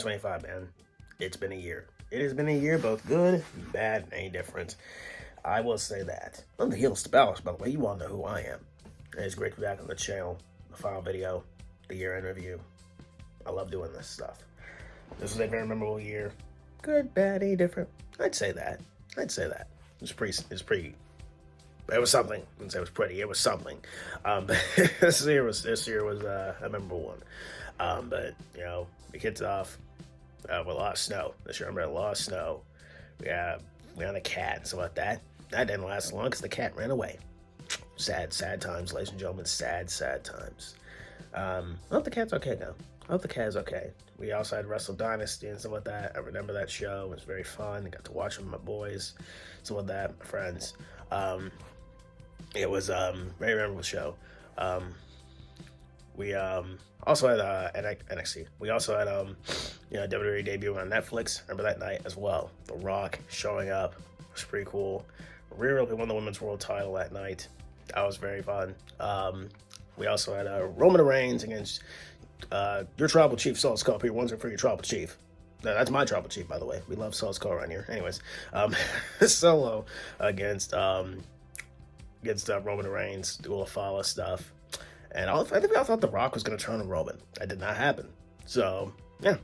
2025, man. It's been a year. It has been a year, both good, bad, and indifferent. I will say that. I'm the heel spouse, by the way. You all know who I am. And it's great to be back on the channel. The final video, the year in review. I love doing this stuff. This was a very memorable year. Good, bad, indifferent. I'd say that. It was something. I wouldn't say it was pretty. It was something. But this year was a memorable one. But we kicked off with a lot of snow. This year, I remember a lot of snow. We had a cat and stuff like that. That didn't last long because the cat ran away. Sad times, ladies and gentlemen. Sad times. I hope the cat's okay now. I hope the cat is okay. We also had Wrestle Dynasty and stuff like that. I remember that show. It was very fun. I got to watch it with my boys, some of that, my friends. It was very memorable show. We also had NXT. We also had WWE debut on Netflix. Remember that night as well. The Rock showing up was pretty cool. Rhea Ripley won the Women's World Title that night. That was very fun. We also had Roman Reigns against your Tribal Chief, Solo Sikoa. Your ones are for your Tribal Chief. No, that's my Tribal Chief, by the way. We love Solo Sikoa around here. Anyways, Solo against Roman Reigns, Duel of Fala stuff. And I think we all thought The Rock was going to turn on Roman. That did not happen. So, yeah.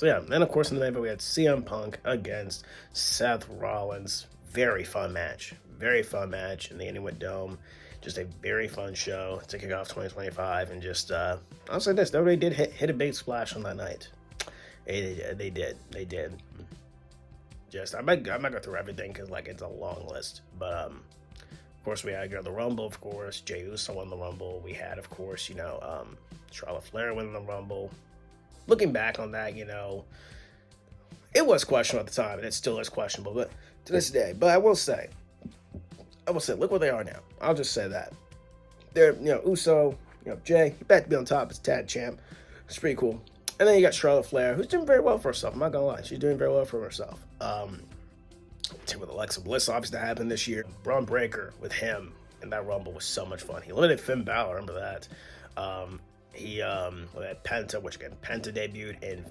Then, of course, in the main event, we had CM Punk against Seth Rollins. Very fun match. In the Intuit Dome. Just a very fun show to kick off 2025. And just, I'll say this. Nobody did hit a big splash on that night. They did. Just, I might go through everything because, it's a long list. But, of course, we had the Rumble, of course. Jey Uso won the Rumble. We had, of course, Charlotte Flair winning the Rumble. Looking back on that, it was questionable at the time, and it still is questionable, but to this day. But I will say, look where they are now. I'll just say that. They're, Uso, Jey, he back to be on top as tag champ. It's pretty cool. And then you got Charlotte Flair, who's doing very well for herself. I'm not gonna lie, she's doing very well for herself. With Alexa Bliss, obviously, that happened this year. Braun Breaker with him in that Rumble was so much fun. He eliminated Finn Balor, remember that. He had Penta, which again, Penta debuted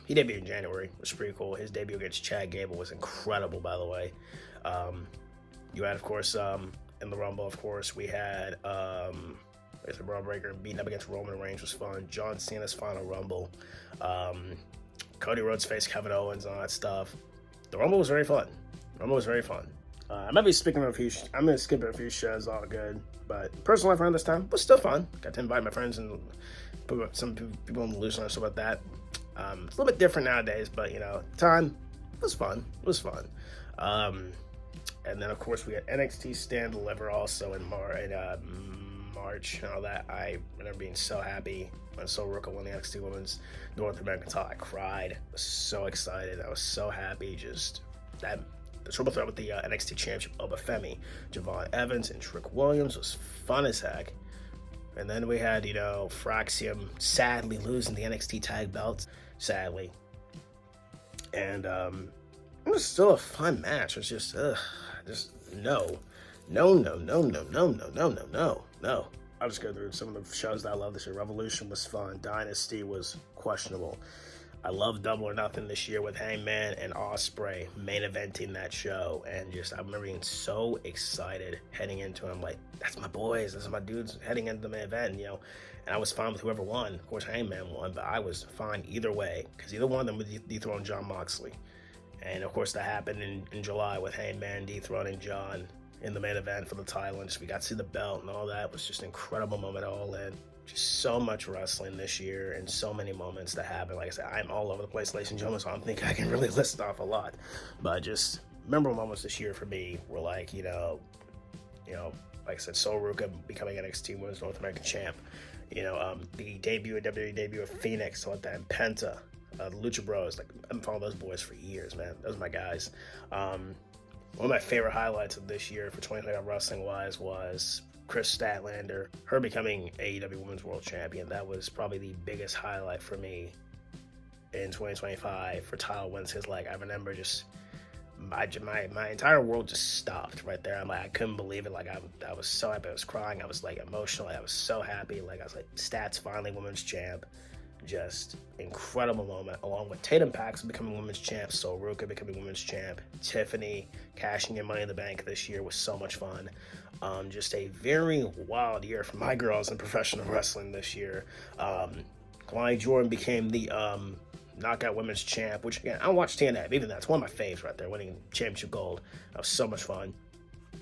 he debuted in January, which is pretty cool. His debut against Chad Gable was incredible, by the way. You had, of course, in the Rumble, of course, we had Braun Breaker beating up against Roman Reigns was fun. John Cena's final Rumble. Cody Rhodes faced Kevin Owens and all that stuff. The Rumble was very fun. I might be skipping a few shows, all good. But personal life around this time was still fun. Got to invite my friends and put some people on the loose and stuff like that. It's a little bit different nowadays, but time was fun. And then of course we had NXT Stand Deliver also in March and all that. I remember being so happy when Sol Ruka won the NXT Women's North American title. I cried. I was so excited. I was so happy. Just that the triple threat with the NXT Championship, Obafemi, Javon Evans, and Trick Williams was fun as heck. And then we had, Fraxium sadly losing the NXT tag belts. Sadly. And it was still a fun match. It was just no. I'll just go through some of the shows that I love this year. Revolution was fun. Dynasty was questionable. I love Double or Nothing this year with Hangman and Ospreay main eventing that show. And I remember being so excited heading into it. I'm like, that's my boys. That's my dudes heading into the main event, And I was fine with whoever won. Of course, Hangman won, but I was fine either way because either one of them would dethrone Jon Moxley. And, of course, that happened in July with Hangman dethroning John in the main event for the title, and we got to see the belt and all that. It was just an incredible moment all in. Just so much wrestling this year and so many moments that happened. Like I said, I'm all over the place, ladies and gentlemen, so I don't think I can really list off a lot. But just memorable moments this year for me were like I said, Sol Ruka becoming NXT Women's North American champ. The WWE debut of Phoenix, so like that, and Penta, the Lucha Bros. I've been following those boys for years, man. Those are my guys. One of my favorite highlights of this year for 2025 wrestling-wise was Chris Statlander, her becoming AEW Women's World Champion. That was probably the biggest highlight for me in 2025 for title wins. Because I remember just my entire world just stopped right there. I couldn't believe it. I was so happy. I was crying. I was emotional. I was so happy. I was Stats finally women's champ. just incredible moment, along with Tatum Paxson becoming women's champ, Sol Ruca becoming women's champ, Tiffany cashing in Money in the Bank this year was so much fun. Just a very wild year for my girls in professional wrestling this year. Kalani Jordan became the Knockout Women's Champ, which, again, I watched TNA, even that's one of my faves right there, winning championship gold. That was so much fun.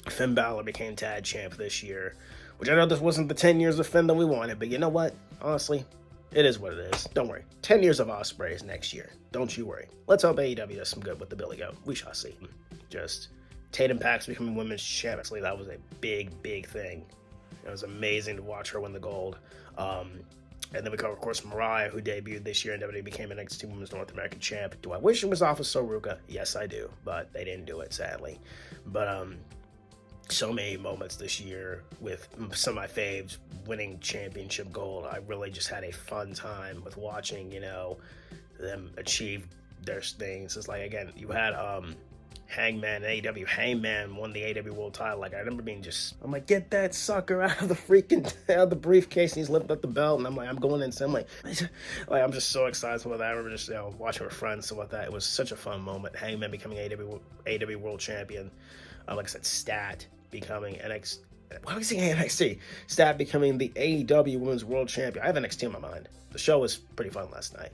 Finn Balor became Tag Champ this year, which I know this wasn't the 10 years of Finn that we wanted, but you know what? Honestly, it is what it is. Don't worry. 10 years of Ospreys next year. Don't you worry. Let's hope AEW does some good with the Billy Goat. We shall see. Just Tatum Paxson becoming women's champ. Actually, that was a big, big thing. It was amazing to watch her win the gold. And then we cover, of course, Mariah, who debuted this year and WWE became NXT Women's North American Champ. Do I wish it was off of Sol Ruca? Yes, I do. But they didn't do it, sadly. But so many moments this year with some of my faves winning championship gold. I really just had a fun time with watching, them achieve their things. It's like, again, you had Hangman, AEW. Hangman won the AEW World title. Like, I remember I'm like, get that sucker out of the briefcase, and he's lifting up the belt, and I'm like, I'm going in, so I'm like, I'm just so excited about that. I remember just, watching with friends, so about that. It was such a fun moment. Hangman becoming AEW World Champion. Like I said, Stat becoming NXT. Stat becoming the AEW Women's World Champion. I have NXT in my mind. The show was pretty fun last night.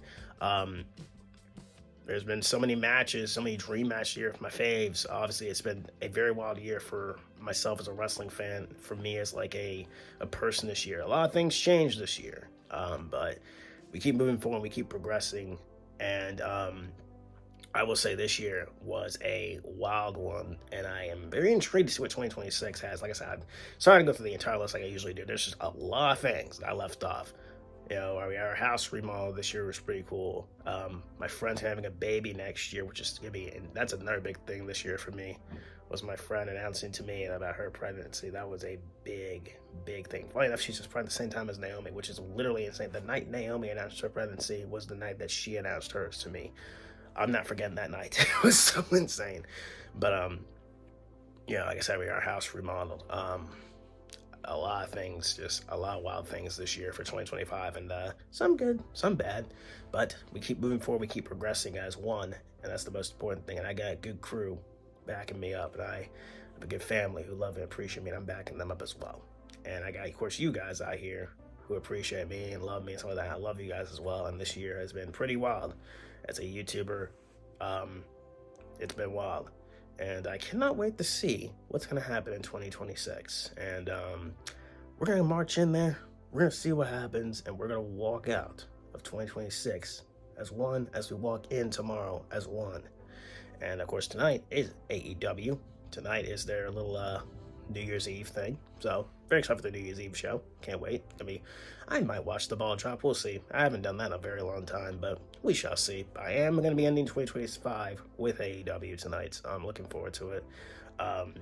There's been so many matches, so many dream matches here for my faves. Obviously, it's been a very wild year for myself as a wrestling fan, for me as like a person this year. A lot of things changed this year, but we keep moving forward, we keep progressing, and I will say this year was a wild one, and I am very intrigued to see what 2026 has. Like I said, I'm sorry to go through the entire list like I usually do. There's just a lot of things that I left off. Our house remodel this year was pretty cool. My friend's having a baby next year, which is going to be, and that's another big thing this year for me, was my friend announcing to me about her pregnancy. That was a big, big thing. Funny enough, she's just pregnant at the same time as Naomi, which is literally insane. The night Naomi announced her pregnancy was the night that she announced hers to me. I'm not forgetting that night. It was so insane. But, like I said, our house remodeled. A lot of things, just a lot of wild things this year for 2025, and some good, some bad, but we keep moving forward, we keep progressing as one, and that's the most important thing. And I got a good crew backing me up, and I have a good family who love and appreciate me, and I'm backing them up as well. And I got, of course, you guys out here who appreciate me and love me and some of that. I love you guys as well, and this year has been pretty wild. As a YouTuber, it's been wild. And I cannot wait to see what's going to happen in 2026. And we're going to march in there. We're going to see what happens. And we're going to walk out of 2026 as one, as we walk in tomorrow as one. And, of course, tonight is AEW. Tonight is their little New Year's Eve thing. So, very excited for the New Year's Eve show. Can't wait. I might watch the ball drop. We'll see. I haven't done that in a very long time, but we shall see. I am going to be ending 2025 with AEW tonight, so I'm looking forward to it. Of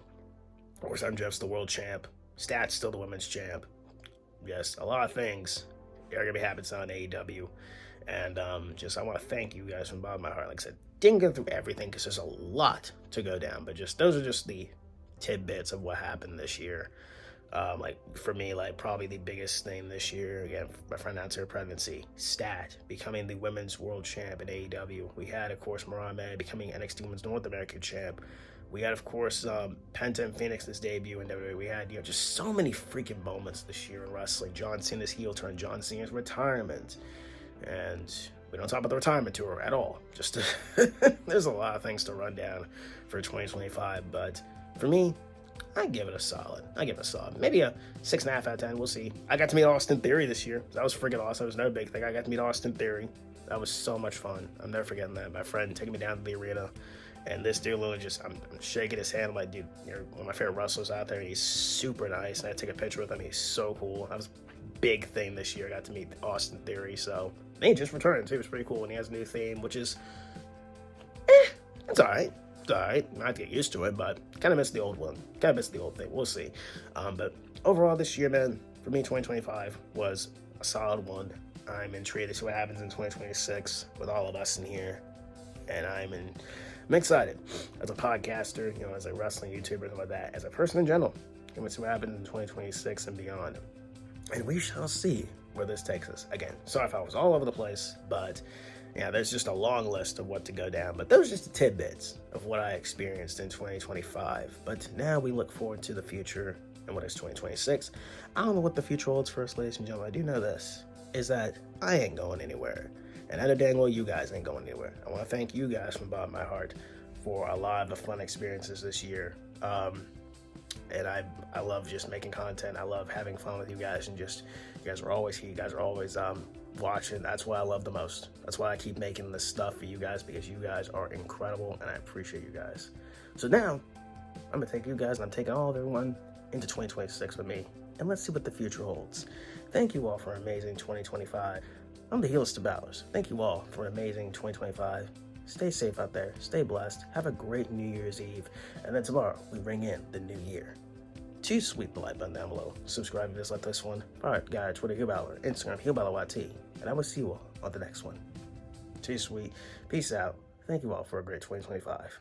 course, I'm just the world champ. Stat's still the women's champ. Yes, a lot of things are going to be happening on AEW. And I want to thank you guys from the bottom of my heart. Like I said, didn't go through everything because there's a lot to go down, but those are just the tidbits of what happened this year. For me, probably the biggest thing this year, again, my friend announced her pregnancy. Stat becoming the women's world champ in AEW. We had, of course, Mariah becoming NXT Women's North American champ. We had, of course, Penta and Phoenix's debut in WWE. We had, just so many freaking moments this year in wrestling. John Cena's heel turn, John Cena's retirement, and we don't talk about the retirement tour at all. There's a lot of things to run down for 2025, but for me, I give it a solid. Maybe a 6.5 out of 10. We'll see. I got to meet Austin Theory this year. That was freaking awesome. It was another big thing. I got to meet Austin Theory. That was so much fun. I'm never forgetting that. My friend taking me down to the arena, and this dude literally I'm shaking his hand. I'm like, dude, you're one of my favorite wrestlers out there. He's super nice, and I take a picture with him. He's so cool. That was a big thing this year. I got to meet Austin Theory. So, and he just returned, too. It was pretty cool, and he has a new theme, which is, it's all right. I have to get used to it, but kind of miss the old one. Kind of miss the old thing. We'll see. But overall this year, man, for me, 2025 was a solid one. I'm intrigued to see what happens in 2026 with all of us in here. And I'm excited as a podcaster, as a wrestling YouTuber, and like that, as a person in general. I'm going to see what happens in 2026 and beyond. And we shall see where this takes us. Again, sorry if I was all over the place, but yeah, there's just a long list of what to go down. But those are just the tidbits of what I experienced in 2025. But now we look forward to the future and what is 2026. I don't know what the future holds for us, ladies and gentlemen. I do know this, is that I ain't going anywhere. And I know dang well you guys ain't going anywhere. I want to thank you guys from the bottom of my heart for a lot of the fun experiences this year. And I love just making content. I love having fun with you guys, and just you guys are always here. You guys are always watching. That's what I love the most. That's why I keep making this stuff for you guys, because you guys are incredible and I appreciate you guys. So now I'm gonna take you guys and I'm taking all of everyone into 2026 with me, and let's see what the future holds. Thank you all for an amazing 2025. I'm the Healest of Ballers. Thank you all for an amazing 2025. Stay safe out there. Stay blessed. Have a great New Year's Eve. And then tomorrow, we ring in the new year. Too sweet, the like button down below. Subscribe if you just like this one. Alright, guys, Twitter, HealBaller, Instagram, HealBallerYT. And I will see you all on the next one. Too sweet. Peace out. Thank you all for a great 2025.